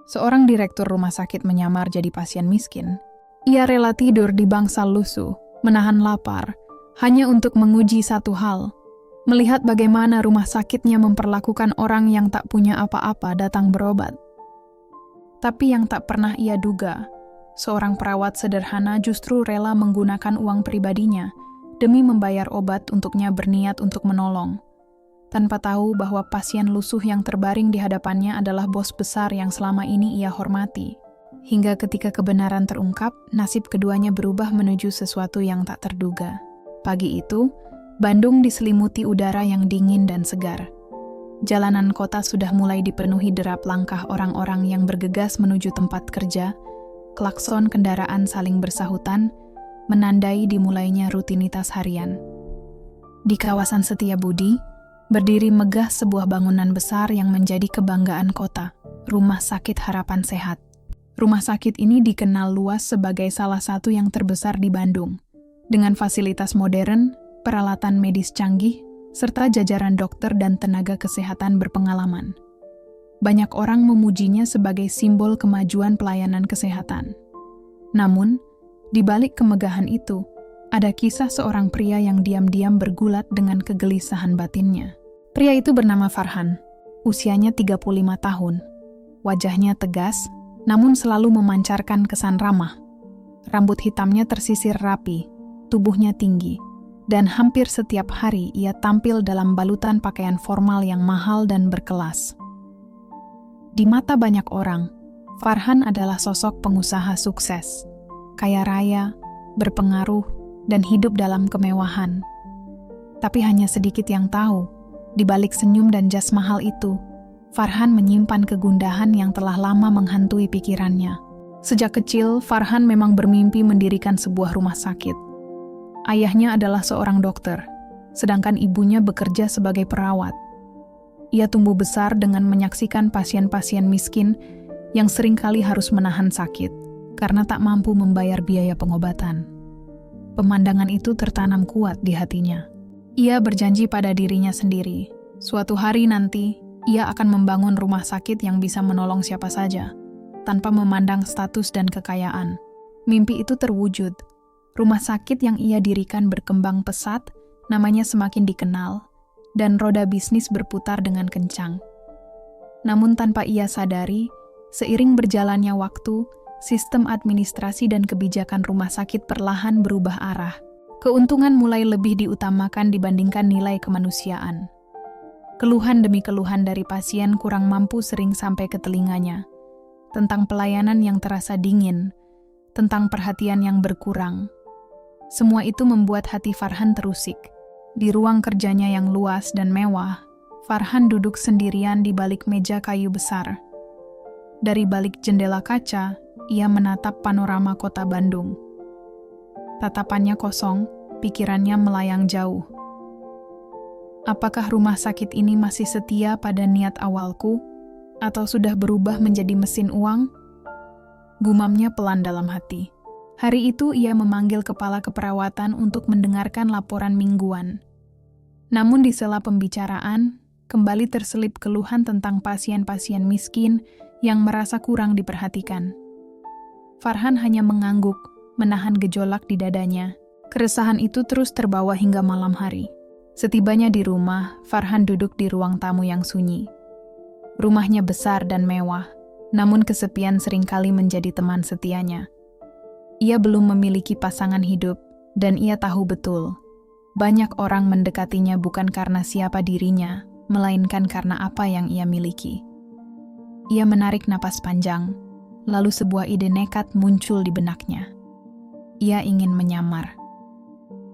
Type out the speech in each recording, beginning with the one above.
Seorang direktur rumah sakit menyamar jadi pasien miskin. Ia rela tidur di bangsal lusuh, menahan lapar, hanya untuk menguji satu hal. Melihat bagaimana rumah sakitnya memperlakukan orang yang tak punya apa-apa datang berobat. Tapi yang tak pernah ia duga, seorang perawat sederhana justru rela menggunakan uang pribadinya demi membayar obat untuknya berniat untuk menolong. Tanpa tahu bahwa pasien lusuh yang terbaring di hadapannya adalah bos besar yang selama ini ia hormati. Hingga ketika kebenaran terungkap, nasib keduanya berubah menuju sesuatu yang tak terduga. Pagi itu, Bandung diselimuti udara yang dingin dan segar. Jalanan kota sudah mulai dipenuhi derap langkah orang-orang yang bergegas menuju tempat kerja. Klakson kendaraan saling bersahutan, menandai dimulainya rutinitas harian. Di kawasan Setiabudi, berdiri megah sebuah bangunan besar yang menjadi kebanggaan kota, Rumah Sakit Harapan Sehat. Rumah sakit ini dikenal luas sebagai salah satu yang terbesar di Bandung, dengan fasilitas modern, peralatan medis canggih, serta jajaran dokter dan tenaga kesehatan berpengalaman. Banyak orang memujinya sebagai simbol kemajuan pelayanan kesehatan. Namun, di balik kemegahan itu, ada kisah seorang pria yang diam-diam bergulat dengan kegelisahan batinnya. Pria itu bernama Farhan, usianya 35 tahun. Wajahnya tegas, namun selalu memancarkan kesan ramah. Rambut hitamnya tersisir rapi, tubuhnya tinggi, dan hampir setiap hari ia tampil dalam balutan pakaian formal yang mahal dan berkelas. Di mata banyak orang, Farhan adalah sosok pengusaha sukses, kaya raya, berpengaruh, dan hidup dalam kemewahan. Tapi hanya sedikit yang tahu, di balik senyum dan jas mahal itu, Farhan menyimpan kegundahan yang telah lama menghantui pikirannya. Sejak kecil, Farhan memang bermimpi mendirikan sebuah rumah sakit. Ayahnya adalah seorang dokter, sedangkan ibunya bekerja sebagai perawat. Ia tumbuh besar dengan menyaksikan pasien-pasien miskin yang seringkali harus menahan sakit karena tak mampu membayar biaya pengobatan. Pemandangan itu tertanam kuat di hatinya. Ia berjanji pada dirinya sendiri, suatu hari nanti ia akan membangun rumah sakit yang bisa menolong siapa saja, tanpa memandang status dan kekayaan. Mimpi itu terwujud. Rumah sakit yang ia dirikan berkembang pesat, namanya semakin dikenal, dan roda bisnis berputar dengan kencang. Namun tanpa ia sadari, seiring berjalannya waktu, sistem administrasi dan kebijakan rumah sakit perlahan berubah arah. Keuntungan mulai lebih diutamakan dibandingkan nilai kemanusiaan. Keluhan demi keluhan dari pasien kurang mampu sering sampai ke telinganya, tentang pelayanan yang terasa dingin, tentang perhatian yang berkurang. Semua itu membuat hati Farhan terusik. Di ruang kerjanya yang luas dan mewah, Farhan duduk sendirian di balik meja kayu besar. Dari balik jendela kaca, ia menatap panorama kota Bandung. Tatapannya kosong, pikirannya melayang jauh. Apakah rumah sakit ini masih setia pada niat awalku, atau sudah berubah menjadi mesin uang? Gumamnya pelan dalam hati. Hari itu ia memanggil kepala keperawatan untuk mendengarkan laporan mingguan. Namun di sela pembicaraan, kembali terselip keluhan tentang pasien-pasien miskin yang merasa kurang diperhatikan. Farhan hanya mengangguk, menahan gejolak di dadanya. Keresahan itu terus terbawa hingga malam hari. Setibanya di rumah, Farhan duduk di ruang tamu yang sunyi. Rumahnya besar dan mewah, namun kesepian seringkali menjadi teman setianya. Ia belum memiliki pasangan hidup, dan ia tahu betul, banyak orang mendekatinya bukan karena siapa dirinya, melainkan karena apa yang ia miliki. Ia menarik napas panjang, lalu sebuah ide nekat muncul di benaknya. Ia ingin menyamar.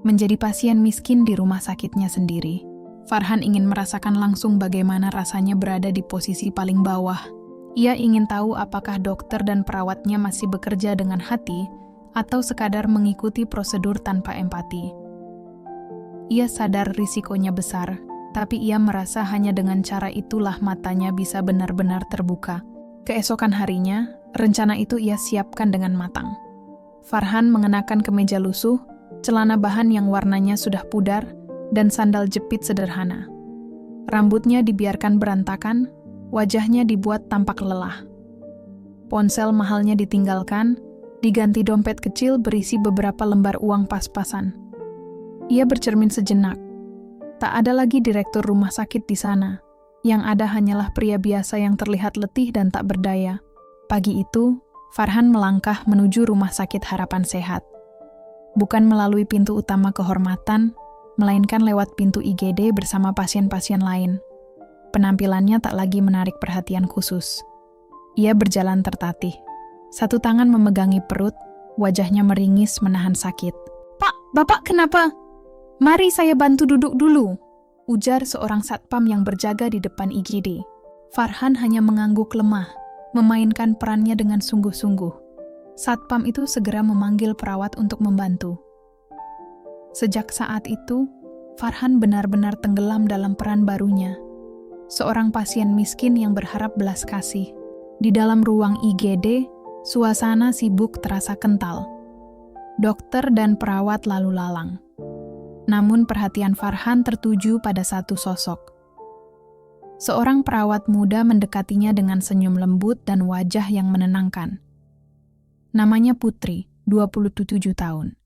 Menjadi pasien miskin di rumah sakitnya sendiri. Farhan ingin merasakan langsung bagaimana rasanya berada di posisi paling bawah. Ia ingin tahu apakah dokter dan perawatnya masih bekerja dengan hati, atau sekadar mengikuti prosedur tanpa empati. Ia sadar risikonya besar, tapi ia merasa hanya dengan cara itulah matanya bisa benar-benar terbuka. Keesokan harinya, rencana itu ia siapkan dengan matang. Farhan mengenakan kemeja lusuh, celana bahan yang warnanya sudah pudar, dan sandal jepit sederhana. Rambutnya dibiarkan berantakan, wajahnya dibuat tampak lelah. Ponsel mahalnya ditinggalkan, diganti dompet kecil berisi beberapa lembar uang pas-pasan. Ia bercermin sejenak. Tak ada lagi direktur rumah sakit di sana. Yang ada hanyalah pria biasa yang terlihat letih dan tak berdaya. Pagi itu, Farhan melangkah menuju Rumah Sakit Harapan Sehat. Bukan melalui pintu utama kehormatan, melainkan lewat pintu IGD bersama pasien-pasien lain. Penampilannya tak lagi menarik perhatian khusus. Ia berjalan tertatih. Satu tangan memegangi perut, wajahnya meringis menahan sakit. "Pak, Bapak kenapa?" "Mari saya bantu duduk dulu," ujar seorang satpam yang berjaga di depan IGD. Farhan hanya mengangguk lemah, memainkan perannya dengan sungguh-sungguh. Satpam itu segera memanggil perawat untuk membantu. Sejak saat itu, Farhan benar-benar tenggelam dalam peran barunya. Seorang pasien miskin yang berharap belas kasih. Di dalam ruang IGD, suasana sibuk terasa kental. Dokter dan perawat lalu lalang. Namun perhatian Farhan tertuju pada satu sosok. Seorang perawat muda mendekatinya dengan senyum lembut dan wajah yang menenangkan. Namanya Putri, 27 tahun.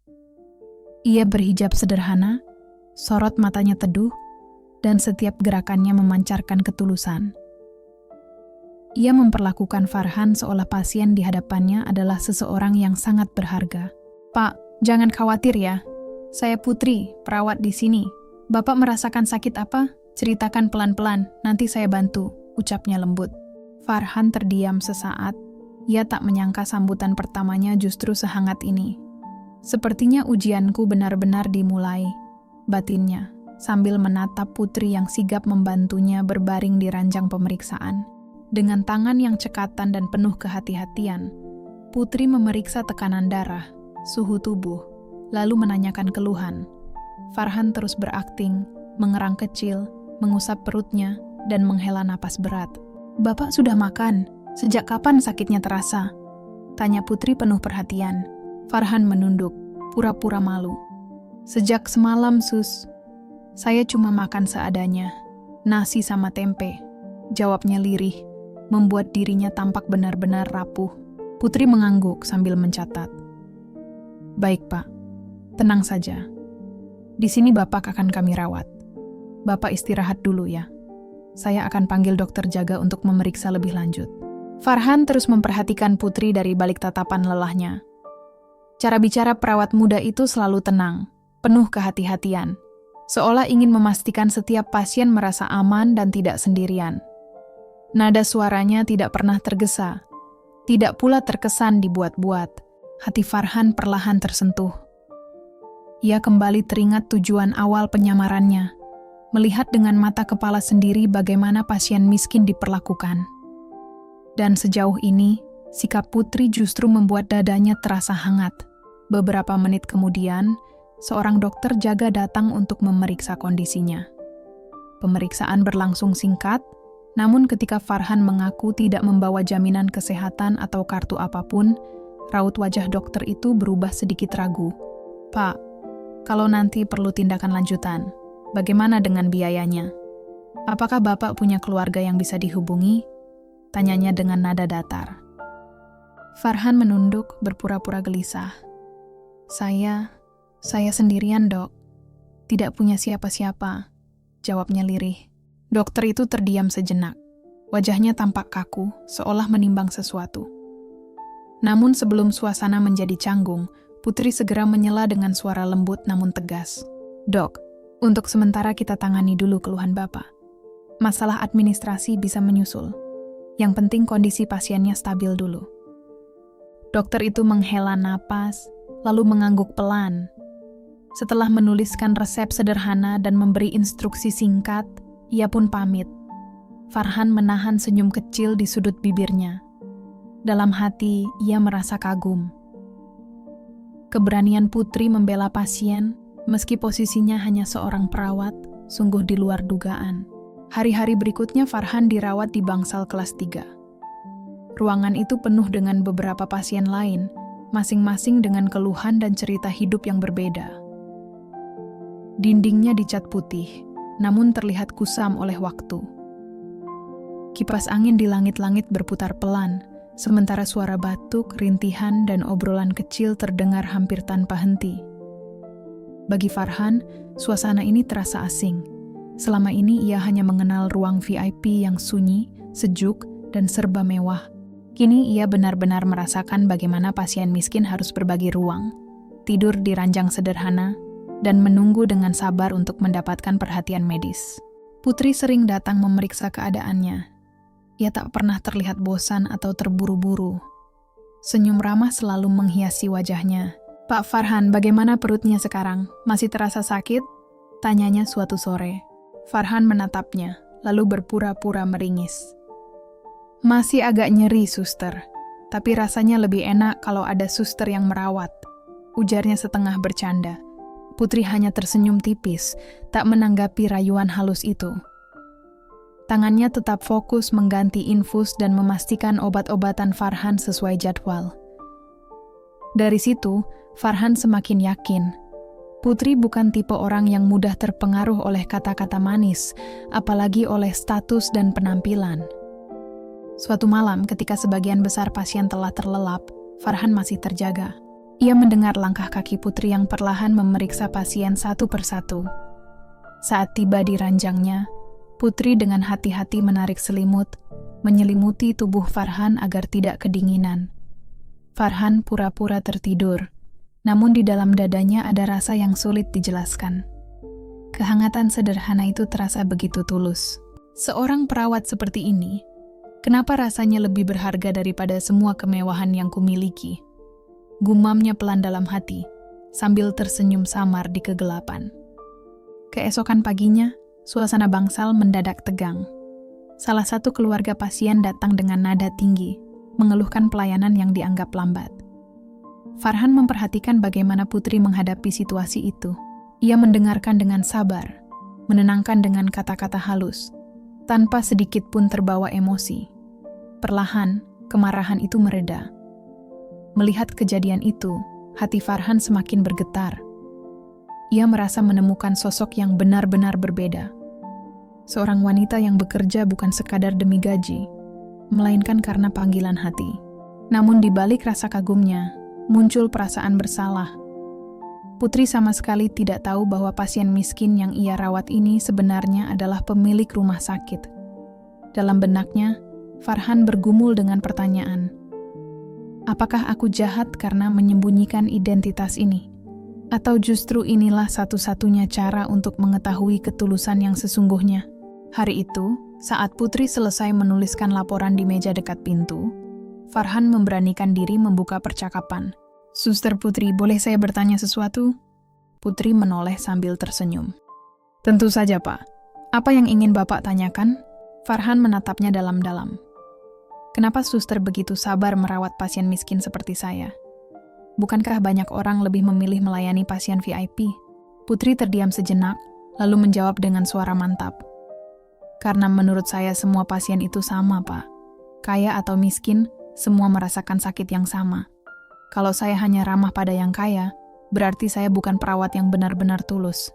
Ia berhijab sederhana, sorot matanya teduh, dan setiap gerakannya memancarkan ketulusan. Ia memperlakukan Farhan seolah pasien di hadapannya adalah seseorang yang sangat berharga. "Pak, jangan khawatir ya. Saya Putri, perawat di sini. Bapak merasakan sakit apa? Ceritakan pelan-pelan, nanti saya bantu," ucapnya lembut. Farhan terdiam sesaat. Ia tak menyangka sambutan pertamanya justru sehangat ini. "Sepertinya ujianku benar-benar dimulai," batinnya, sambil menatap Putri yang sigap membantunya berbaring di ranjang pemeriksaan. Dengan tangan yang cekatan dan penuh kehati-hatian, Putri memeriksa tekanan darah, suhu tubuh, lalu menanyakan keluhan. Farhan terus berakting, mengerang kecil, mengusap perutnya, dan menghela napas berat. "Bapak sudah makan? Sejak kapan sakitnya terasa?" tanya Putri penuh perhatian. Farhan menunduk, pura-pura malu. "Sejak semalam, Sus. Saya cuma makan seadanya, nasi sama tempe," jawabnya lirih, membuat dirinya tampak benar-benar rapuh. Putri mengangguk sambil mencatat. "Baik, Pak. Tenang saja. Di sini Bapak akan kami rawat. Bapak istirahat dulu ya. Saya akan panggil dokter jaga untuk memeriksa lebih lanjut." Farhan terus memperhatikan Putri dari balik tatapan lelahnya. Cara bicara perawat muda itu selalu tenang, penuh kehati-hatian, seolah ingin memastikan setiap pasien merasa aman dan tidak sendirian. Nada suaranya tidak pernah tergesa, tidak pula terkesan dibuat-buat. Hati Farhan perlahan tersentuh. Ia kembali teringat tujuan awal penyamarannya, melihat dengan mata kepala sendiri bagaimana pasien miskin diperlakukan. Dan sejauh ini, sikap Putri justru membuat dadanya terasa hangat. Beberapa menit kemudian, seorang dokter jaga datang untuk memeriksa kondisinya. Pemeriksaan berlangsung singkat, namun ketika Farhan mengaku tidak membawa jaminan kesehatan atau kartu apapun, raut wajah dokter itu berubah sedikit ragu. "Pak, kalau nanti perlu tindakan lanjutan, bagaimana dengan biayanya? Apakah Bapak punya keluarga yang bisa dihubungi?" tanyanya dengan nada datar. Farhan menunduk berpura-pura gelisah. Saya sendirian, Dok. Tidak punya siapa-siapa," jawabnya lirih. Dokter itu terdiam sejenak. Wajahnya tampak kaku, seolah menimbang sesuatu. Namun sebelum suasana menjadi canggung, Putri segera menyela dengan suara lembut namun tegas. "Dok, untuk sementara kita tangani dulu keluhan Bapak. Masalah administrasi bisa menyusul. Yang penting kondisi pasiennya stabil dulu." Dokter itu menghela napas, lalu mengangguk pelan. Setelah menuliskan resep sederhana dan memberi instruksi singkat, ia pun pamit. Farhan menahan senyum kecil di sudut bibirnya. Dalam hati, ia merasa kagum. Keberanian Putri membela pasien, meski posisinya hanya seorang perawat, sungguh di luar dugaan. Hari-hari berikutnya Farhan dirawat di bangsal kelas 3. Ruangan itu penuh dengan beberapa pasien lain, masing-masing dengan keluhan dan cerita hidup yang berbeda. Dindingnya dicat putih, namun terlihat kusam oleh waktu. Kipas angin di langit-langit berputar pelan, sementara suara batuk, rintihan, dan obrolan kecil terdengar hampir tanpa henti. Bagi Farhan, suasana ini terasa asing. Selama ini ia hanya mengenal ruang VIP yang sunyi, sejuk, dan serba mewah. Kini ia benar-benar merasakan bagaimana pasien miskin harus berbagi ruang, tidur di ranjang sederhana, dan menunggu dengan sabar untuk mendapatkan perhatian medis. Putri sering datang memeriksa keadaannya. Ia tak pernah terlihat bosan atau terburu-buru. Senyum ramah selalu menghiasi wajahnya. "Pak Farhan, bagaimana perutnya sekarang? Masih terasa sakit?" tanyanya suatu sore. Farhan menatapnya, lalu berpura-pura meringis. "Masih agak nyeri, suster. Tapi rasanya lebih enak kalau ada suster yang merawat," ujarnya setengah bercanda. Putri hanya tersenyum tipis, tak menanggapi rayuan halus itu. Tangannya tetap fokus mengganti infus dan memastikan obat-obatan Farhan sesuai jadwal. Dari situ, Farhan semakin yakin. Putri bukan tipe orang yang mudah terpengaruh oleh kata-kata manis, apalagi oleh status dan penampilan. Suatu malam, ketika sebagian besar pasien telah terlelap, Farhan masih terjaga. Ia mendengar langkah kaki Putri yang perlahan memeriksa pasien satu persatu. Saat tiba di ranjangnya, Putri dengan hati-hati menarik selimut, menyelimuti tubuh Farhan agar tidak kedinginan. Farhan pura-pura tertidur, namun di dalam dadanya ada rasa yang sulit dijelaskan. Kehangatan sederhana itu terasa begitu tulus. Seorang perawat seperti ini, kenapa rasanya lebih berharga daripada semua kemewahan yang kumiliki? Gumamnya pelan dalam hati, sambil tersenyum samar di kegelapan. Keesokan paginya, suasana bangsal mendadak tegang. Salah satu keluarga pasien datang dengan nada tinggi, mengeluhkan pelayanan yang dianggap lambat. Farhan memperhatikan bagaimana Putri menghadapi situasi itu. Ia mendengarkan dengan sabar, menenangkan dengan kata-kata halus, tanpa sedikit pun terbawa emosi. Perlahan, kemarahan itu mereda. Melihat kejadian itu, hati Farhan semakin bergetar. Ia merasa menemukan sosok yang benar-benar berbeda. Seorang wanita yang bekerja bukan sekadar demi gaji, melainkan karena panggilan hati. Namun di balik rasa kagumnya, muncul perasaan bersalah. Putri sama sekali tidak tahu bahwa pasien miskin yang ia rawat ini sebenarnya adalah pemilik rumah sakit. Dalam benaknya, Farhan bergumul dengan pertanyaan, apakah aku jahat karena menyembunyikan identitas ini? Atau justru inilah satu-satunya cara untuk mengetahui ketulusan yang sesungguhnya? Hari itu, saat Putri selesai menuliskan laporan di meja dekat pintu, Farhan memberanikan diri membuka percakapan. "Suster Putri, boleh saya bertanya sesuatu?" Putri menoleh sambil tersenyum. "Tentu saja, Pak. Apa yang ingin Bapak tanyakan?" Farhan menatapnya dalam-dalam. "Kenapa suster begitu sabar merawat pasien miskin seperti saya? Bukankah banyak orang lebih memilih melayani pasien VIP?" Putri terdiam sejenak, lalu menjawab dengan suara mantap. "Karena menurut saya semua pasien itu sama, Pak. Kaya atau miskin, semua merasakan sakit yang sama. Kalau saya hanya ramah pada yang kaya, berarti saya bukan perawat yang benar-benar tulus."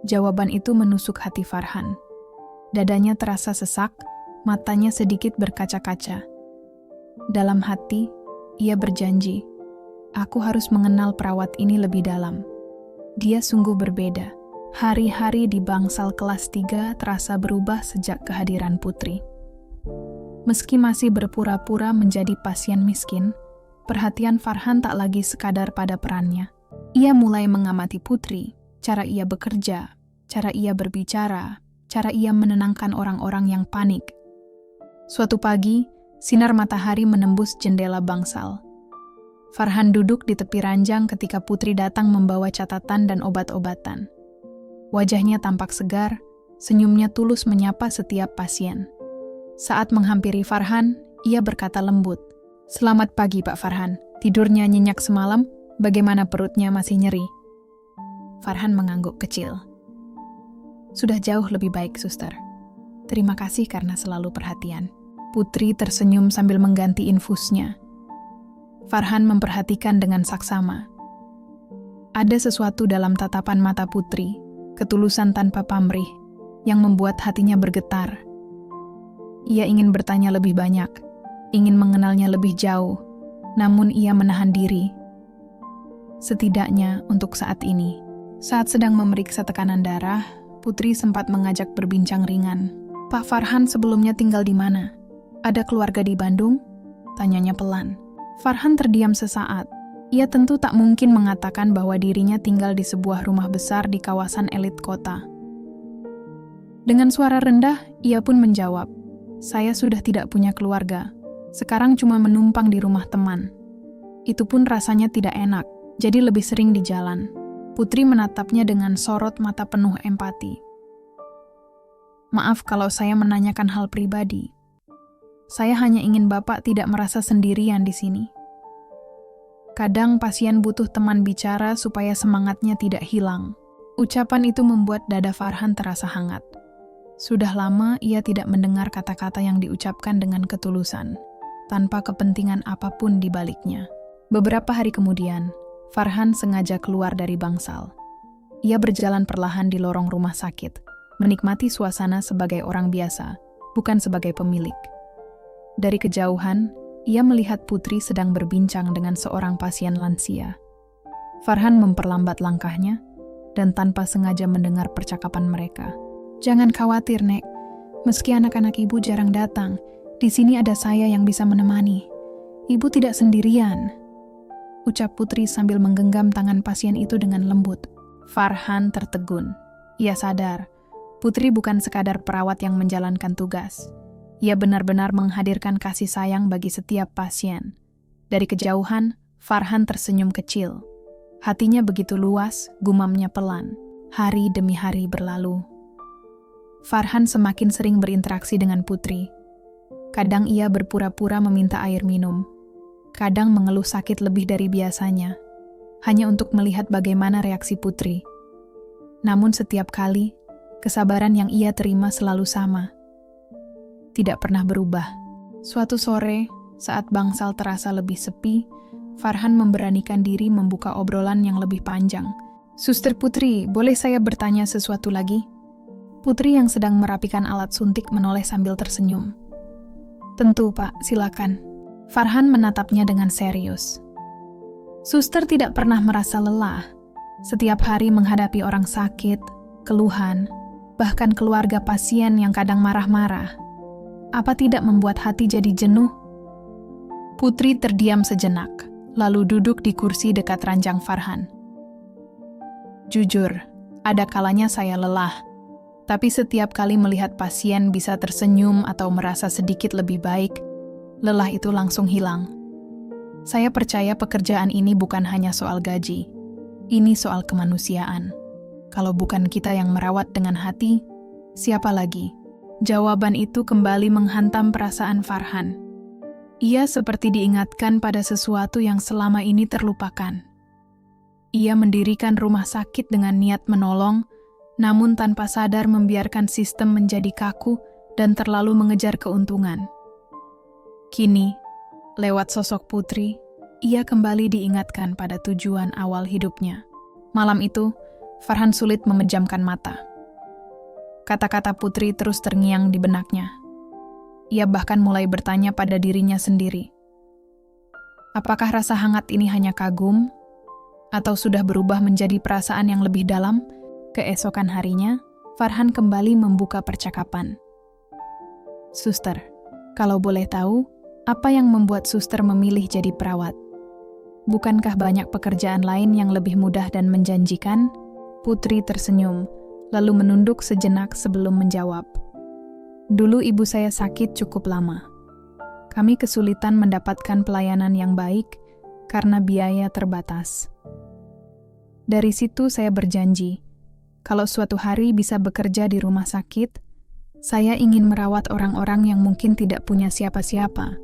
Jawaban itu menusuk hati Farhan. Dadanya terasa sesak, matanya sedikit berkaca-kaca. Dalam hati, ia berjanji, "Aku harus mengenal perawat ini lebih dalam." Dia sungguh berbeda. Hari-hari di bangsal kelas 3 terasa berubah sejak kehadiran Putri. Meski masih berpura-pura menjadi pasien miskin, perhatian Farhan tak lagi sekadar pada perannya. Ia mulai mengamati Putri, cara ia bekerja, cara ia berbicara, cara ia menenangkan orang-orang yang panik. Suatu pagi, sinar matahari menembus jendela bangsal. Farhan duduk di tepi ranjang ketika Putri datang membawa catatan dan obat-obatan. Wajahnya tampak segar, senyumnya tulus menyapa setiap pasien. Saat menghampiri Farhan, ia berkata lembut, "Selamat pagi, Pak Farhan. Tidurnya nyenyak semalam, bagaimana perutnya masih nyeri?" Farhan mengangguk kecil. "Sudah jauh lebih baik, suster. Terima kasih karena selalu perhatian." Putri tersenyum sambil mengganti infusnya. Farhan memperhatikan dengan saksama. Ada sesuatu dalam tatapan mata Putri, ketulusan tanpa pamrih, yang membuat hatinya bergetar. Ia ingin bertanya lebih banyak, ingin mengenalnya lebih jauh, namun ia menahan diri. Setidaknya untuk saat ini. Saat sedang memeriksa tekanan darah, Putri sempat mengajak berbincang ringan. "Pak Farhan sebelumnya tinggal di mana? Ada keluarga di Bandung?" tanyanya pelan. Farhan terdiam sesaat. Ia tentu tak mungkin mengatakan bahwa dirinya tinggal di sebuah rumah besar di kawasan elit kota. Dengan suara rendah, ia pun menjawab, "Saya sudah tidak punya keluarga. Sekarang cuma menumpang di rumah teman. Itu pun rasanya tidak enak, jadi lebih sering di jalan." Putri menatapnya dengan sorot mata penuh empati. "Maaf kalau saya menanyakan hal pribadi. Saya hanya ingin Bapak tidak merasa sendirian di sini. Kadang pasien butuh teman bicara supaya semangatnya tidak hilang." Ucapan itu membuat dada Farhan terasa hangat. Sudah lama ia tidak mendengar kata-kata yang diucapkan dengan ketulusan, tanpa kepentingan apapun di baliknya. Beberapa hari kemudian, Farhan sengaja keluar dari bangsal. Ia berjalan perlahan di lorong rumah sakit, menikmati suasana sebagai orang biasa, bukan sebagai pemilik. Dari kejauhan, ia melihat Putri sedang berbincang dengan seorang pasien lansia. Farhan memperlambat langkahnya dan tanpa sengaja mendengar percakapan mereka. "Jangan khawatir, Nek. Meski anak-anak ibu jarang datang, di sini ada saya yang bisa menemani. Ibu tidak sendirian," ucap Putri sambil menggenggam tangan pasien itu dengan lembut. Farhan tertegun. Ia sadar, Putri bukan sekadar perawat yang menjalankan tugas. Ia benar-benar menghadirkan kasih sayang bagi setiap pasien. Dari kejauhan, Farhan tersenyum kecil. Hatinya begitu luas, gumamnya pelan. Hari demi hari berlalu. Farhan semakin sering berinteraksi dengan Putri. Kadang ia berpura-pura meminta air minum. Kadang mengeluh sakit lebih dari biasanya, hanya untuk melihat bagaimana reaksi Putri. Namun setiap kali, kesabaran yang ia terima selalu sama. Tidak pernah berubah. Suatu sore, saat bangsal terasa lebih sepi, Farhan memberanikan diri membuka obrolan yang lebih panjang. "Suster Putri, boleh saya bertanya sesuatu lagi?" Putri yang sedang merapikan alat suntik menoleh sambil tersenyum. "Tentu, Pak, silakan." Farhan menatapnya dengan serius. Suster tidak pernah merasa lelah. Setiap hari menghadapi orang sakit, keluhan, bahkan keluarga pasien yang kadang marah-marah. Apa tidak membuat hati jadi jenuh? Putri terdiam sejenak, lalu duduk di kursi dekat ranjang Farhan. "Jujur, ada kalanya saya lelah. Tapi setiap kali melihat pasien bisa tersenyum atau merasa sedikit lebih baik, lelah itu langsung hilang. Saya percaya pekerjaan ini bukan hanya soal gaji. Ini soal kemanusiaan. Kalau bukan kita yang merawat dengan hati, siapa lagi?" Jawaban itu kembali menghantam perasaan Farhan. Ia seperti diingatkan pada sesuatu yang selama ini terlupakan. Ia mendirikan rumah sakit dengan niat menolong, namun tanpa sadar membiarkan sistem menjadi kaku dan terlalu mengejar keuntungan. Kini, lewat sosok Putri, ia kembali diingatkan pada tujuan awal hidupnya. Malam itu, Farhan sulit memejamkan mata. Kata-kata Putri terus terngiang di benaknya. Ia bahkan mulai bertanya pada dirinya sendiri. Apakah rasa hangat ini hanya kagum? Atau sudah berubah menjadi perasaan yang lebih dalam? Keesokan harinya, Farhan kembali membuka percakapan. "Suster, kalau boleh tahu, apa yang membuat suster memilih jadi perawat? Bukankah banyak pekerjaan lain yang lebih mudah dan menjanjikan?" Putri tersenyum, lalu menunduk sejenak sebelum menjawab. "Dulu ibu saya sakit cukup lama. Kami kesulitan mendapatkan pelayanan yang baik karena biaya terbatas. Dari situ saya berjanji, kalau suatu hari bisa bekerja di rumah sakit, saya ingin merawat orang-orang yang mungkin tidak punya siapa-siapa,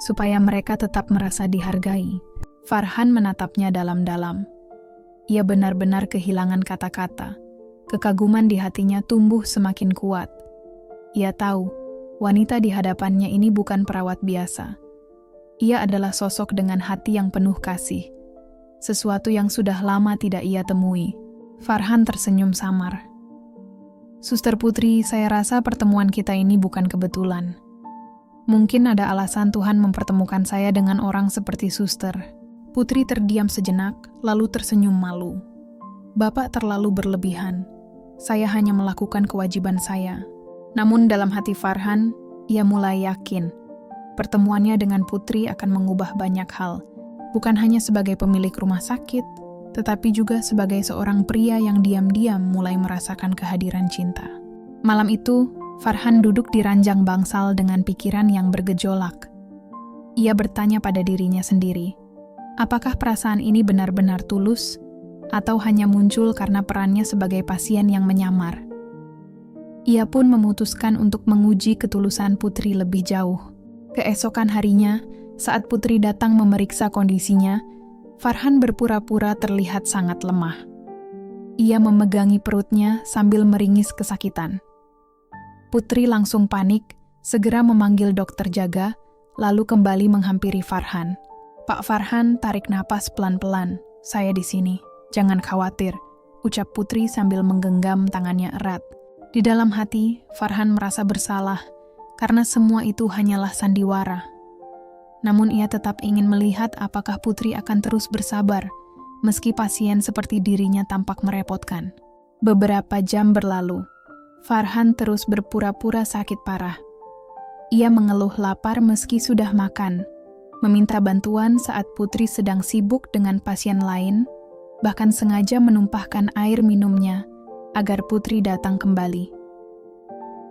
supaya mereka tetap merasa dihargai." Farhan menatapnya dalam-dalam. Ia benar-benar kehilangan kata-kata. Kekaguman di hatinya tumbuh semakin kuat. Ia tahu, wanita di hadapannya ini bukan perawat biasa. Ia adalah sosok dengan hati yang penuh kasih. Sesuatu yang sudah lama tidak ia temui. Farhan tersenyum samar. "Suster Putri, saya rasa pertemuan kita ini bukan kebetulan. Mungkin ada alasan Tuhan mempertemukan saya dengan orang seperti suster. Putri terdiam sejenak, lalu tersenyum malu. Bapak terlalu berlebihan. Saya hanya melakukan kewajiban saya. Namun dalam hati Farhan, ia mulai yakin. Pertemuannya dengan Putri akan mengubah banyak hal. Bukan hanya sebagai pemilik rumah sakit, tetapi juga sebagai seorang pria yang diam-diam mulai merasakan kehadiran cinta. Malam itu, Farhan duduk di ranjang bangsal dengan pikiran yang bergejolak. Ia bertanya pada dirinya sendiri, apakah perasaan ini benar-benar tulus, atau hanya muncul karena perannya sebagai pasien yang menyamar? Ia pun memutuskan untuk menguji ketulusan Putri lebih jauh. Keesokan harinya, saat Putri datang memeriksa kondisinya, Farhan berpura-pura terlihat sangat lemah. Ia memegangi perutnya sambil meringis kesakitan. Putri langsung panik, segera memanggil dokter jaga, lalu kembali menghampiri Farhan. "Pak Farhan, tarik napas pelan-pelan. Saya di sini. Jangan khawatir," ucap Putri sambil menggenggam tangannya erat. Di dalam hati, Farhan merasa bersalah, karena semua itu hanyalah sandiwara. Namun ia tetap ingin melihat apakah Putri akan terus bersabar, meski pasien seperti dirinya tampak merepotkan. Beberapa jam berlalu. Farhan terus berpura-pura sakit parah. Ia mengeluh lapar meski sudah makan, meminta bantuan saat Putri sedang sibuk dengan pasien lain, bahkan sengaja menumpahkan air minumnya agar Putri datang kembali.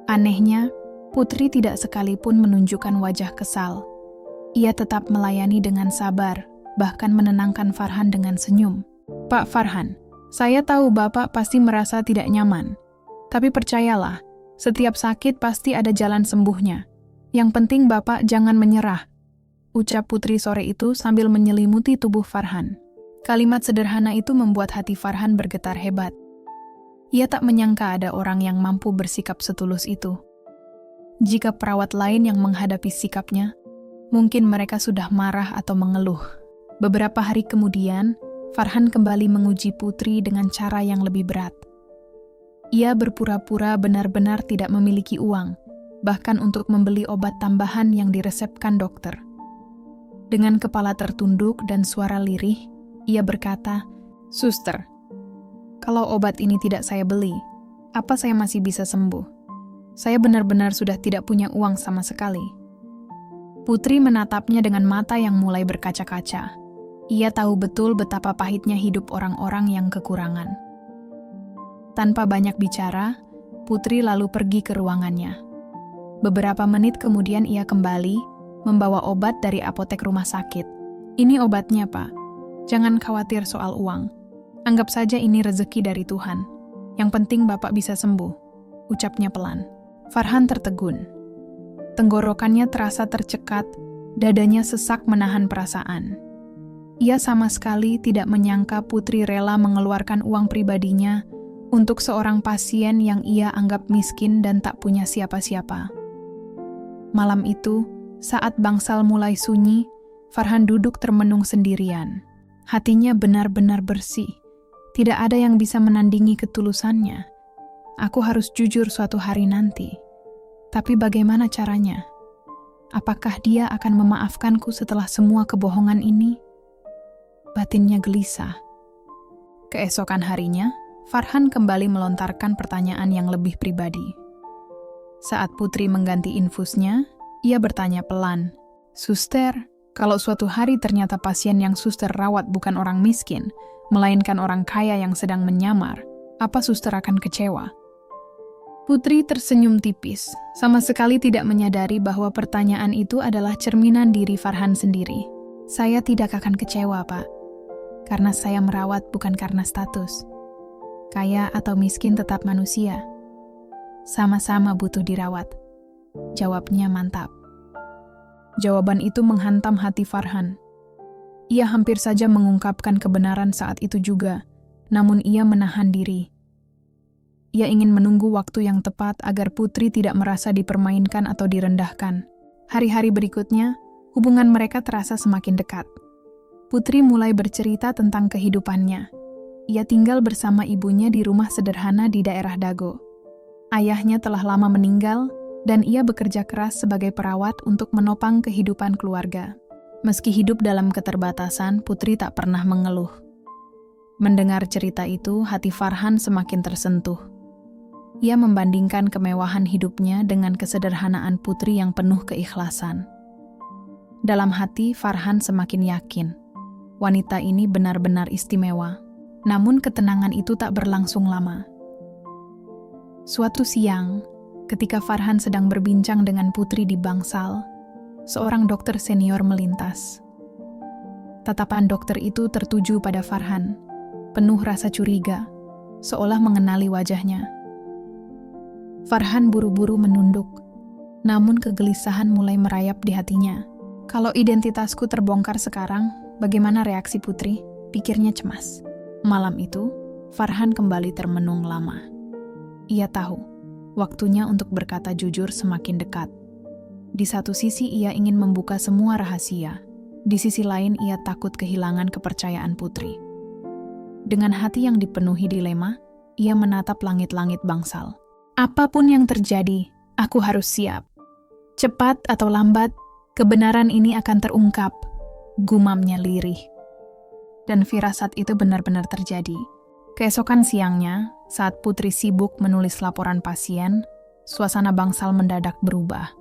Anehnya, Putri tidak sekalipun menunjukkan wajah kesal. Ia tetap melayani dengan sabar, bahkan menenangkan Farhan dengan senyum. "Pak Farhan, saya tahu Bapak pasti merasa tidak nyaman. Tapi percayalah, setiap sakit pasti ada jalan sembuhnya. Yang penting Bapak jangan menyerah," ucap Putri sore itu sambil menyelimuti tubuh Farhan. Kalimat sederhana itu membuat hati Farhan bergetar hebat. Ia tak menyangka ada orang yang mampu bersikap setulus itu. Jika perawat lain yang menghadapi sikapnya, mungkin mereka sudah marah atau mengeluh. Beberapa hari kemudian, Farhan kembali menguji Putri dengan cara yang lebih berat. Ia berpura-pura benar-benar tidak memiliki uang, bahkan untuk membeli obat tambahan yang diresepkan dokter. Dengan kepala tertunduk dan suara lirih, ia berkata, "Suster, kalau obat ini tidak saya beli, apa saya masih bisa sembuh? Saya benar-benar sudah tidak punya uang sama sekali." Putri menatapnya dengan mata yang mulai berkaca-kaca. Ia tahu betul betapa pahitnya hidup orang-orang yang kekurangan. Tanpa banyak bicara, Putri lalu pergi ke ruangannya. Beberapa menit kemudian ia kembali, membawa obat dari apotek rumah sakit. "Ini obatnya, Pak. Jangan khawatir soal uang. Anggap saja ini rezeki dari Tuhan. Yang penting Bapak bisa sembuh," ucapnya pelan. Farhan tertegun. Tenggorokannya terasa tercekat, dadanya sesak menahan perasaan. Ia sama sekali tidak menyangka Putri rela mengeluarkan uang pribadinya untuk seorang pasien yang ia anggap miskin dan tak punya siapa-siapa. Malam itu, saat bangsal mulai sunyi, Farhan duduk termenung sendirian. Hatinya benar-benar bersih. Tidak ada yang bisa menandingi ketulusannya. Aku harus jujur suatu hari nanti. Tapi bagaimana caranya? Apakah dia akan memaafkanku setelah semua kebohongan ini? Batinnya gelisah. Keesokan harinya, Farhan kembali melontarkan pertanyaan yang lebih pribadi. Saat Putri mengganti infusnya, ia bertanya pelan, "Suster, kalau suatu hari ternyata pasien yang suster rawat bukan orang miskin, melainkan orang kaya yang sedang menyamar, apa suster akan kecewa?" Putri tersenyum tipis, sama sekali tidak menyadari bahwa pertanyaan itu adalah cerminan diri Farhan sendiri. "Saya tidak akan kecewa, Pak, karena saya merawat bukan karena status. Kaya atau miskin tetap manusia. Sama-sama butuh dirawat," jawabnya mantap. Jawaban itu menghantam hati Farhan. Ia hampir saja mengungkapkan kebenaran saat itu juga, namun ia menahan diri. Ia ingin menunggu waktu yang tepat agar Putri tidak merasa dipermainkan atau direndahkan. Hari-hari berikutnya, hubungan mereka terasa semakin dekat. Putri mulai bercerita tentang kehidupannya. Ia tinggal bersama ibunya di rumah sederhana di daerah Dago. Ayahnya telah lama meninggal, dan ia bekerja keras sebagai perawat untuk menopang kehidupan keluarga. Meski hidup dalam keterbatasan, Putri tak pernah mengeluh. Mendengar cerita itu, hati Farhan semakin tersentuh. Ia membandingkan kemewahan hidupnya dengan kesederhanaan Putri yang penuh keikhlasan. Dalam hati, Farhan semakin yakin, wanita ini benar-benar istimewa. Namun ketenangan itu tak berlangsung lama. Suatu siang, ketika Farhan sedang berbincang dengan Putri di bangsal, seorang dokter senior melintas. Tatapan dokter itu tertuju pada Farhan, penuh rasa curiga, seolah mengenali wajahnya. Farhan buru-buru menunduk, namun kegelisahan mulai merayap di hatinya. Kalau identitasku terbongkar sekarang, bagaimana reaksi Putri? Pikirnya cemas. Malam itu, Farhan kembali termenung lama. Ia tahu, waktunya untuk berkata jujur semakin dekat. Di satu sisi ia ingin membuka semua rahasia, di sisi lain ia takut kehilangan kepercayaan Putri. Dengan hati yang dipenuhi dilema, ia menatap langit-langit bangsal. Apapun yang terjadi, aku harus siap. Cepat atau lambat, kebenaran ini akan terungkap, gumamnya lirih. Dan firasat itu benar-benar terjadi. Keesokan siangnya, saat Putri sibuk menulis laporan pasien, suasana bangsal mendadak berubah.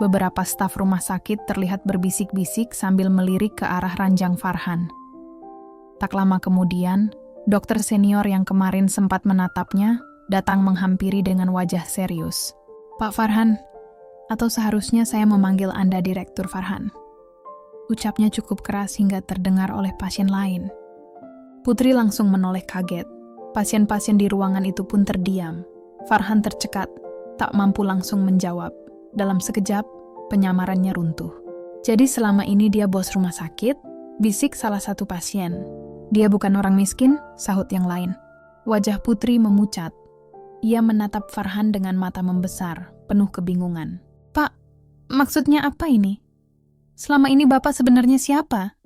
Beberapa staf rumah sakit terlihat berbisik-bisik sambil melirik ke arah ranjang Farhan. Tak lama kemudian, dokter senior yang kemarin sempat menatapnya datang menghampiri dengan wajah serius. Pak Farhan, atau seharusnya saya memanggil Anda Direktur Farhan. Ucapnya cukup keras hingga terdengar oleh pasien lain. Putri langsung menoleh kaget. Pasien-pasien di ruangan itu pun terdiam. Farhan tercekat, tak mampu langsung menjawab. Dalam sekejap, penyamarannya runtuh. Jadi selama ini dia bos rumah sakit? Bisik salah satu pasien. Dia bukan orang miskin, sahut yang lain. Wajah Putri memucat. Ia menatap Farhan dengan mata membesar, penuh kebingungan. Pak, maksudnya apa ini? Selama ini Bapak sebenarnya siapa?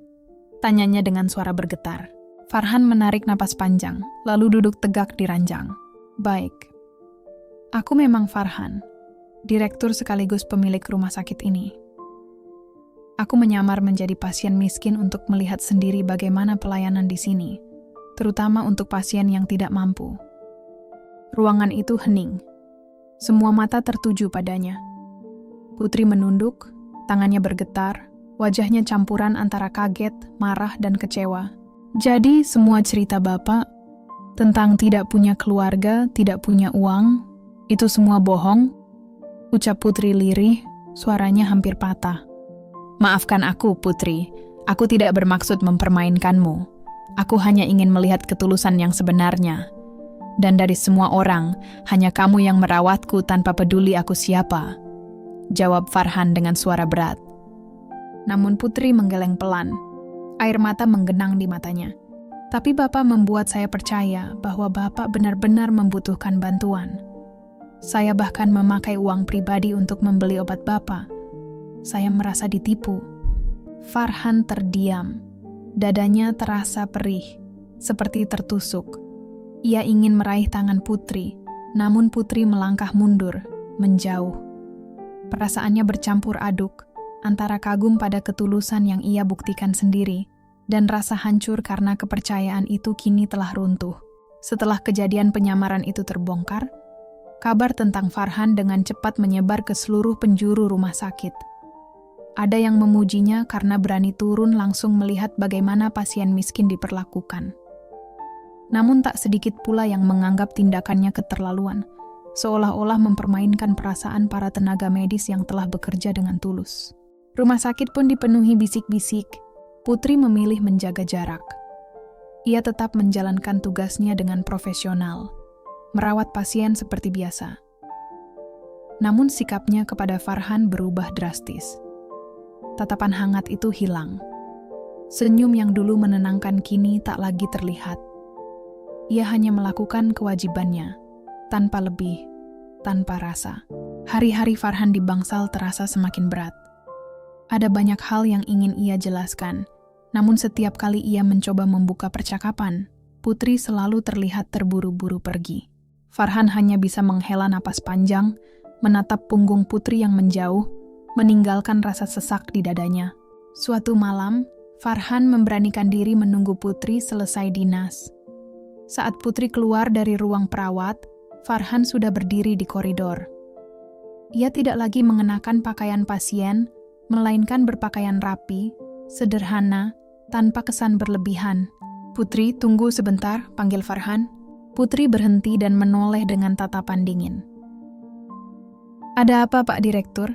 Tanyanya dengan suara bergetar. Farhan menarik napas panjang, lalu duduk tegak di ranjang. Baik. Aku memang Farhan, direktur sekaligus pemilik rumah sakit ini. Aku menyamar menjadi pasien miskin untuk melihat sendiri bagaimana pelayanan di sini, terutama untuk pasien yang tidak mampu. Ruangan itu hening. Semua mata tertuju padanya. Putri menunduk, tangannya bergetar, wajahnya campuran antara kaget, marah, dan kecewa. Jadi semua cerita Bapak tentang tidak punya keluarga, tidak punya uang, itu semua bohong? Ucap Putri lirih, suaranya hampir patah. Maafkan aku, Putri. Aku tidak bermaksud mempermainkanmu. Aku hanya ingin melihat ketulusan yang sebenarnya. Dan dari semua orang, hanya kamu yang merawatku tanpa peduli aku siapa. Jawab Farhan dengan suara berat. Namun Putri menggeleng pelan. Air mata menggenang di matanya. Tapi Bapak membuat saya percaya bahwa Bapak benar-benar membutuhkan bantuan. Saya bahkan memakai uang pribadi untuk membeli obat Bapak. Saya merasa ditipu. Farhan terdiam. Dadanya terasa perih, seperti tertusuk. Ia ingin meraih tangan Putri, namun Putri melangkah mundur, menjauh. Perasaannya bercampur aduk, antara kagum pada ketulusan yang ia buktikan sendiri, dan rasa hancur karena kepercayaan itu kini telah runtuh. Setelah kejadian penyamaran itu terbongkar, kabar tentang Farhan dengan cepat menyebar ke seluruh penjuru rumah sakit. Ada yang memujinya karena berani turun langsung melihat bagaimana pasien miskin diperlakukan. Namun tak sedikit pula yang menganggap tindakannya keterlaluan, seolah-olah mempermainkan perasaan para tenaga medis yang telah bekerja dengan tulus. Rumah sakit pun dipenuhi bisik-bisik. Putri memilih menjaga jarak. Ia tetap menjalankan tugasnya dengan profesional, merawat pasien seperti biasa. Namun sikapnya kepada Farhan berubah drastis. Tatapan hangat itu hilang. Senyum yang dulu menenangkan kini tak lagi terlihat. Ia hanya melakukan kewajibannya, tanpa lebih, tanpa rasa. Hari-hari Farhan di bangsal terasa semakin berat. Ada banyak hal yang ingin ia jelaskan, namun setiap kali ia mencoba membuka percakapan, Putri selalu terlihat terburu-buru pergi. Farhan hanya bisa menghela napas panjang, menatap punggung Putri yang menjauh, meninggalkan rasa sesak di dadanya. Suatu malam, Farhan memberanikan diri menunggu Putri selesai dinas. Saat Putri keluar dari ruang perawat, Farhan sudah berdiri di koridor. Ia tidak lagi mengenakan pakaian pasien, melainkan berpakaian rapi, sederhana, tanpa kesan berlebihan. "Putri, tunggu sebentar," panggil Farhan. Putri berhenti dan menoleh dengan tatapan dingin. "Ada apa, Pak Direktur?"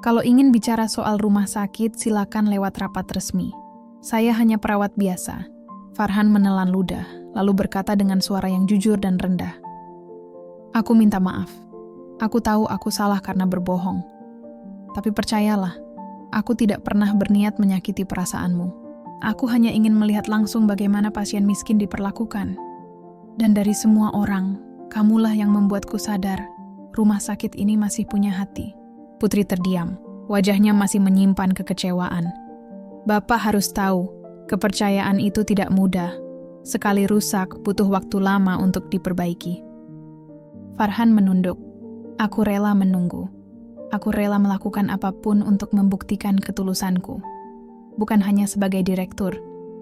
"Kalau ingin bicara soal rumah sakit, silakan lewat rapat resmi. Saya hanya perawat biasa." Farhan menelan ludah, lalu berkata dengan suara yang jujur dan rendah. "Aku minta maaf. Aku tahu aku salah karena berbohong. Tapi percayalah, aku tidak pernah berniat menyakiti perasaanmu. Aku hanya ingin melihat langsung bagaimana pasien miskin diperlakukan. Dan dari semua orang, kamulah yang membuatku sadar, rumah sakit ini masih punya hati." Putri terdiam, wajahnya masih menyimpan kekecewaan. "Bapak harus tahu, kepercayaan itu tidak mudah. Sekali rusak, butuh waktu lama untuk diperbaiki." Farhan menunduk. "Aku rela menunggu. Aku rela melakukan apapun untuk membuktikan ketulusanku. Bukan hanya sebagai direktur,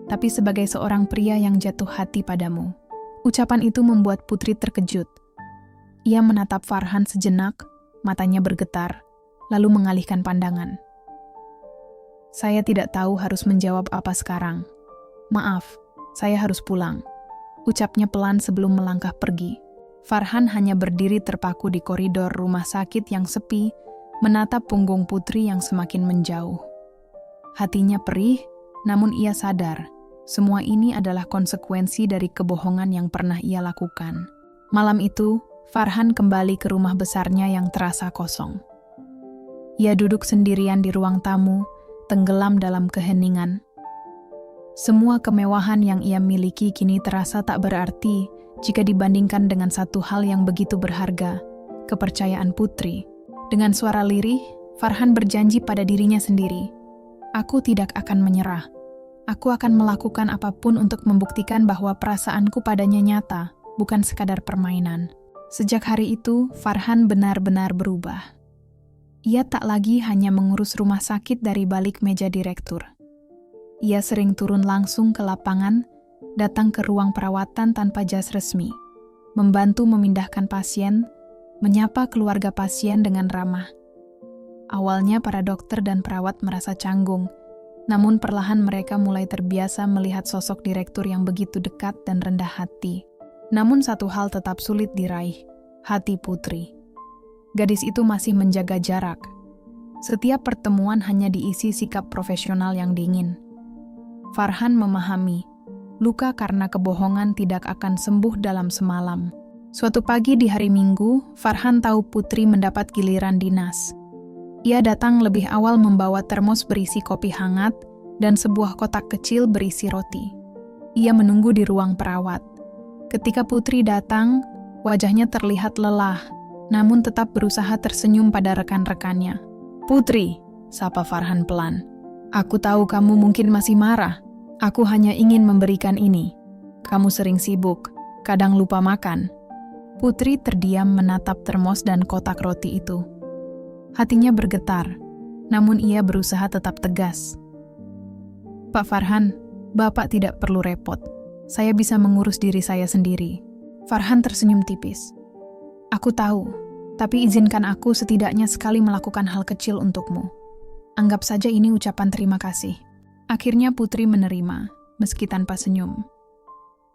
tapi sebagai seorang pria yang jatuh hati padamu." Ucapan itu membuat Putri terkejut. Ia menatap Farhan sejenak, matanya bergetar, lalu mengalihkan pandangan. "Saya tidak tahu harus menjawab apa sekarang. Maaf, saya harus pulang," ucapnya pelan sebelum melangkah pergi. Farhan hanya berdiri terpaku di koridor rumah sakit yang sepi, menatap punggung Putri yang semakin menjauh. Hatinya perih, namun ia sadar, semua ini adalah konsekuensi dari kebohongan yang pernah ia lakukan. Malam itu, Farhan kembali ke rumah besarnya yang terasa kosong. Ia duduk sendirian di ruang tamu, tenggelam dalam keheningan. Semua kemewahan yang ia miliki kini terasa tak berarti jika dibandingkan dengan satu hal yang begitu berharga, kepercayaan Putri. Dengan suara lirih, Farhan berjanji pada dirinya sendiri, "Aku tidak akan menyerah. Aku akan melakukan apapun untuk membuktikan bahwa perasaanku padanya nyata, bukan sekadar permainan." Sejak hari itu, Farhan benar-benar berubah. Ia tak lagi hanya mengurus rumah sakit dari balik meja direktur. Ia sering turun langsung ke lapangan, datang ke ruang perawatan tanpa jas resmi, membantu memindahkan pasien, menyapa keluarga pasien dengan ramah. Awalnya para dokter dan perawat merasa canggung, namun perlahan mereka mulai terbiasa melihat sosok direktur yang begitu dekat dan rendah hati. Namun satu hal tetap sulit diraih, hati Putri. Gadis itu masih menjaga jarak. Setiap pertemuan hanya diisi sikap profesional yang dingin. Farhan memahami, luka karena kebohongan tidak akan sembuh dalam semalam. Suatu pagi di hari Minggu, Farhan tahu Putri mendapat giliran dinas. Ia datang lebih awal membawa termos berisi kopi hangat dan sebuah kotak kecil berisi roti. Ia menunggu di ruang perawat. Ketika Putri datang, wajahnya terlihat lelah, namun tetap berusaha tersenyum pada rekan-rekannya. "Putri," sapa Farhan pelan. "Aku tahu kamu mungkin masih marah. Aku hanya ingin memberikan ini. Kamu sering sibuk, kadang lupa makan." Putri terdiam menatap termos dan kotak roti itu. Hatinya bergetar, namun ia berusaha tetap tegas. "Pak Farhan, Bapak tidak perlu repot. Saya bisa mengurus diri saya sendiri." Farhan tersenyum tipis. "Aku tahu, tapi izinkan aku setidaknya sekali melakukan hal kecil untukmu. Anggap saja ini ucapan terima kasih." Akhirnya Putri menerima, meski tanpa senyum.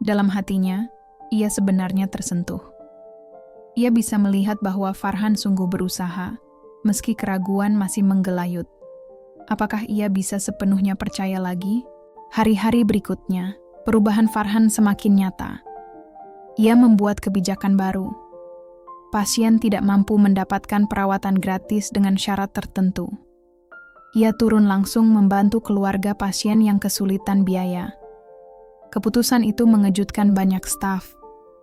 Dalam hatinya, ia sebenarnya tersentuh. Ia bisa melihat bahwa Farhan sungguh berusaha, meski keraguan masih menggelayut. Apakah ia bisa sepenuhnya percaya lagi? Hari-hari berikutnya, perubahan Farhan semakin nyata. Ia membuat kebijakan baru. Pasien tidak mampu mendapatkan perawatan gratis dengan syarat tertentu. Ia turun langsung membantu keluarga pasien yang kesulitan biaya. Keputusan itu mengejutkan banyak staf,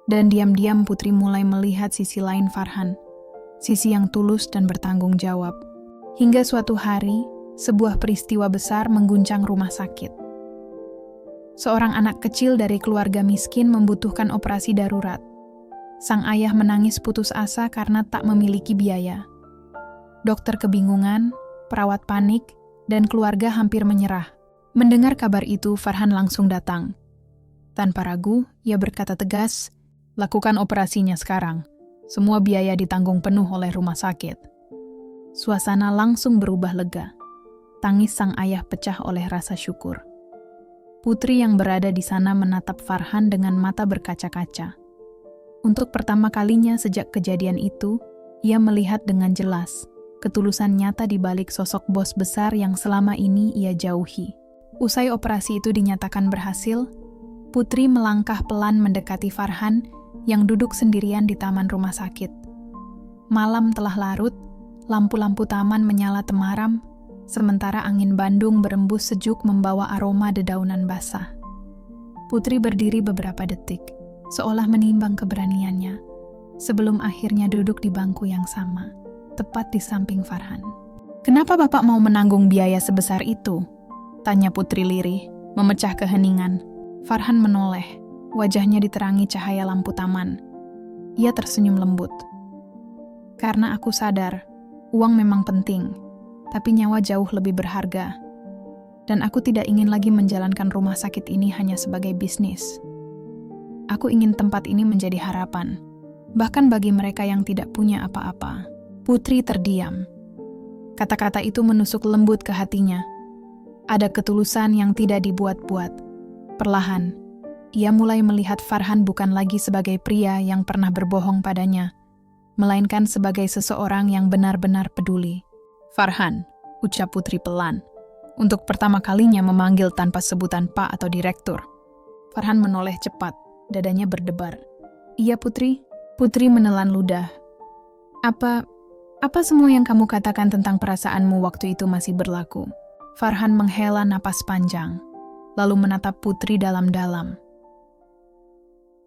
dan diam-diam Putri mulai melihat sisi lain Farhan, sisi yang tulus dan bertanggung jawab. Hingga suatu hari, sebuah peristiwa besar mengguncang rumah sakit. Seorang anak kecil dari keluarga miskin membutuhkan operasi darurat. Sang ayah menangis putus asa karena tak memiliki biaya. Dokter kebingungan, perawat panik, dan keluarga hampir menyerah. Mendengar kabar itu, Farhan langsung datang. Tanpa ragu, ia berkata tegas, "Lakukan operasinya sekarang. Semua biaya ditanggung penuh oleh rumah sakit." Suasana langsung berubah lega. Tangis sang ayah pecah oleh rasa syukur. Putri yang berada di sana menatap Farhan dengan mata berkaca-kaca. Untuk pertama kalinya sejak kejadian itu, ia melihat dengan jelas ketulusan nyata di balik sosok bos besar yang selama ini ia jauhi. Usai operasi itu dinyatakan berhasil, Putri melangkah pelan mendekati Farhan yang duduk sendirian di taman rumah sakit. Malam telah larut, lampu-lampu taman menyala temaram, sementara angin Bandung berembus sejuk membawa aroma dedaunan basah. Putri berdiri beberapa detik, seolah menimbang keberaniannya, sebelum akhirnya duduk di bangku yang sama, tepat di samping Farhan. "Kenapa Bapak mau menanggung biaya sebesar itu?" tanya Putri lirih, memecah keheningan. Farhan menoleh, wajahnya diterangi cahaya lampu taman. Ia tersenyum lembut. "Karena aku sadar, uang memang penting, tapi nyawa jauh lebih berharga. Dan aku tidak ingin lagi menjalankan rumah sakit ini hanya sebagai bisnis. Aku ingin tempat ini menjadi harapan, bahkan bagi mereka yang tidak punya apa-apa." Putri terdiam. Kata-kata itu menusuk lembut ke hatinya. Ada ketulusan yang tidak dibuat-buat. Perlahan, ia mulai melihat Farhan bukan lagi sebagai pria yang pernah berbohong padanya, melainkan sebagai seseorang yang benar-benar peduli. "Farhan," ucap Putri pelan, untuk pertama kalinya memanggil tanpa sebutan Pak atau Direktur. Farhan menoleh cepat, dadanya berdebar. "Iya Putri." Putri menelan ludah. Apa semua yang kamu katakan tentang perasaanmu waktu itu masih berlaku?" Farhan menghela napas panjang, lalu menatap Putri dalam-dalam.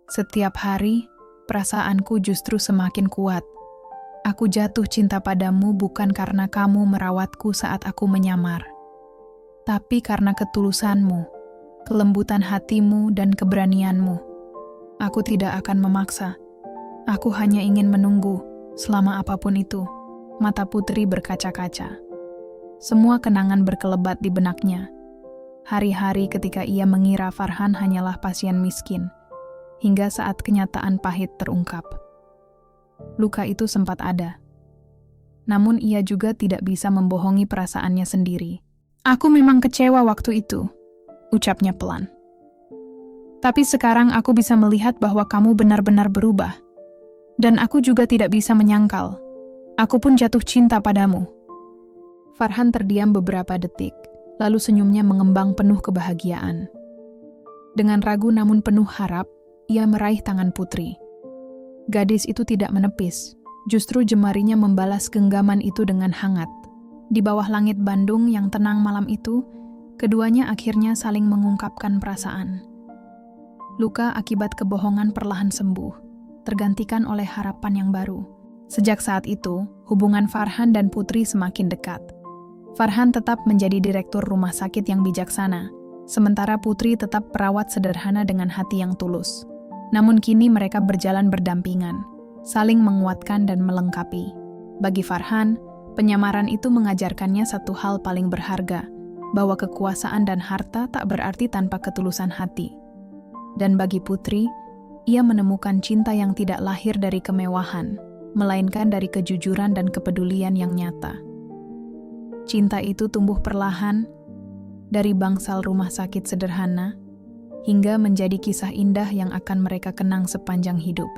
"Setiap hari, perasaanku justru semakin kuat. Aku jatuh cinta padamu bukan karena kamu merawatku saat aku menyamar, tapi karena ketulusanmu, kelembutan hatimu, dan keberanianmu. Aku tidak akan memaksa. Aku hanya ingin menunggu, selama apapun itu." Mata Putri berkaca-kaca. Semua kenangan berkelebat di benaknya. Hari-hari ketika ia mengira Farhan hanyalah pasien miskin, hingga saat kenyataan pahit terungkap. Luka itu sempat ada. Namun ia juga tidak bisa membohongi perasaannya sendiri. "Aku memang kecewa waktu itu," ucapnya pelan. "Tapi sekarang aku bisa melihat bahwa kamu benar-benar berubah. Dan aku juga tidak bisa menyangkal. Aku pun jatuh cinta padamu." Farhan terdiam beberapa detik, lalu senyumnya mengembang penuh kebahagiaan. Dengan ragu namun penuh harap, ia meraih tangan Putri. Gadis itu tidak menepis, justru jemarinya membalas genggaman itu dengan hangat. Di bawah langit Bandung yang tenang malam itu, keduanya akhirnya saling mengungkapkan perasaan. Luka akibat kebohongan perlahan sembuh, tergantikan oleh harapan yang baru. Sejak saat itu, hubungan Farhan dan Putri semakin dekat. Farhan tetap menjadi direktur rumah sakit yang bijaksana, sementara Putri tetap perawat sederhana dengan hati yang tulus. Namun kini mereka berjalan berdampingan, saling menguatkan dan melengkapi. Bagi Farhan, penyamaran itu mengajarkannya satu hal paling berharga, bahwa kekuasaan dan harta tak berarti tanpa ketulusan hati. Dan bagi Putri, ia menemukan cinta yang tidak lahir dari kemewahan, melainkan dari kejujuran dan kepedulian yang nyata. Cinta itu tumbuh perlahan, dari bangsal rumah sakit sederhana, hingga menjadi kisah indah yang akan mereka kenang sepanjang hidup.